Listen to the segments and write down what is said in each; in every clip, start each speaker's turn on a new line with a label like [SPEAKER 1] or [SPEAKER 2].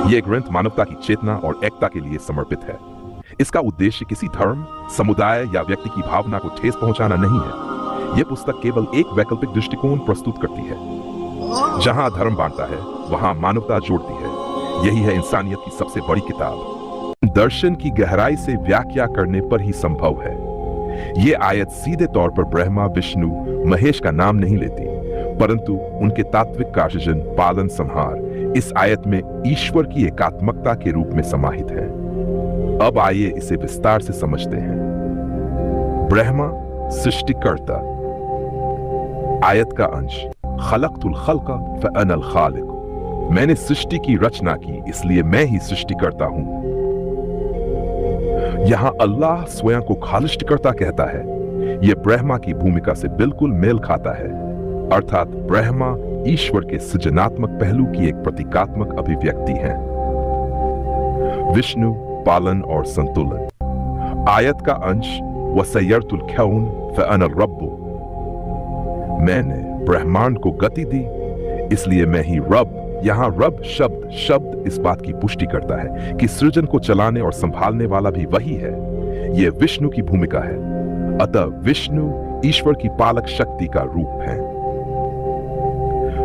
[SPEAKER 1] यह ग्रंथ मानवता की चेतना और एकता के लिए समर्पित है। इसका उद्देश्य किसी धर्म, समुदाय या व्यक्ति की भावना को ठेस पहुंचाना नहीं है। यह पुस्तक केवल एक वैकल्पिक दृष्टिकोण प्रस्तुत करती है। जहां धर्म बांटता है, वहां मानवता जोड़ती है। यही है इंसानियत की सबसे बड़ी किताब। दर्शन की गहराई से व्याख्या करने पर ही संभव है। यह आयत सीधे तौर पर ब्रह्मा, विष्णु, महेश का नाम नहीं लेती, परंतु उनके तात्विक कार्यजन, पालन, संहार इस आयत में ईश्वर की एकात्मकता के रूप में समाहित है। अब आइए इसे विस्तार से समझते हैं। ब्रह्मा सृष्टिकर्ता। आयत का अंश, खलक़तुल खल्क़ फ़अनल ख़ालिक़। मैंने सृष्टि की रचना की, इसलिए मैं ही सृष्टिकर्ता हूं। यहां अल्लाह स्वयं को खालिस्टकर्ता कहता है। यह ब्रह्मा की भूमिका से बिल्कुल मेल खाता है, अर्थात ब्रह्मा ईश्वर के सृजनात्मक पहलू की एक प्रतीकात्मक अभिव्यक्ति है। विष्णु पालन और संतुलन। आयत का अंश, वसय्यरतुल कौन फ़अनल रब्बु। मैंने ब्रह्मांड को गति दी, इसलिए मैं ही रब। यहां रब शब्द इस बात की पुष्टि करता है कि सृजन को चलाने और संभालने वाला भी वही है। यह विष्णु की भूमिका है। अतः विष्णु ईश्वर की पालक शक्ति का रूप है।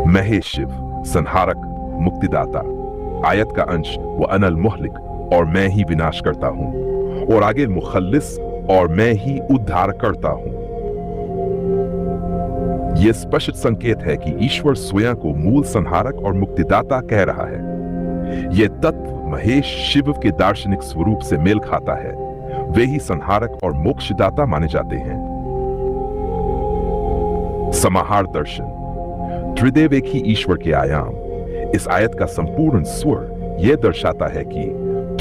[SPEAKER 1] महेश शिव, संहारक, मुक्तिदाता। आयत का अंश, व अनल मुहलिक, और मैं ही विनाश करता हूं। और आगे मुखल्लिस, और मैं ही उद्धार करता हूं। यह स्पष्ट संकेत है कि ईश्वर स्वयं को मूल संहारक और मुक्तिदाता कह रहा है। यह तत्व महेश शिव के दार्शनिक स्वरूप से मेल खाता है। वे ही संहारक और मोक्षदाता माने जाते हैं। समाहार दर्शन। त्रिदेव एक ही ईश्वर के आयाम। इस आयत का संपूर्ण स्वर यह दर्शाता है कि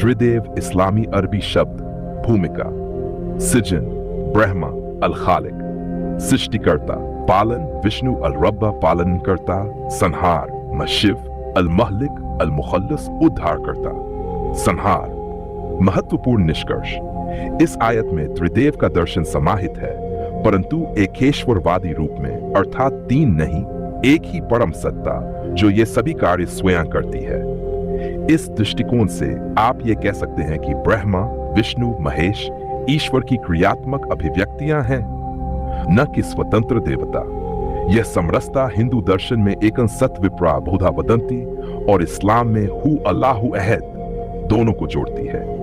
[SPEAKER 1] त्रिदेव इस्लामी अरबी शब्द भूमिका, सृजन ब्रह्मा अल खालिक, सृष्टिकर्ता पालन विष्णु अल रब्बा पालनकर्ता, संहार मशिव अल महलिक अल मुखल्लिस उद्धारकर्ता। संहार। महत्वपूर्ण निष्कर्ष, इस आयत में त्रिदेव का दर्शन समाहित है, परंतु एकेश्वरवादी रूप में, अर्थात तीन नहीं, एक ही परम सत्ता जो ये सभी कार्य स्वयं करती है। इस दृष्टिकोण से आप ये कह सकते हैं कि ब्रह्मा, विष्णु, महेश ईश्वर की क्रियात्मक अभिव्यक्तियां हैं, न कि स्वतंत्र देवता। यह समरसता हिंदू दर्शन में एकं सत विप्रा बहुधा वदंती और इस्लाम में हु अल्लाहु अहद दोनों को जोड़ती है।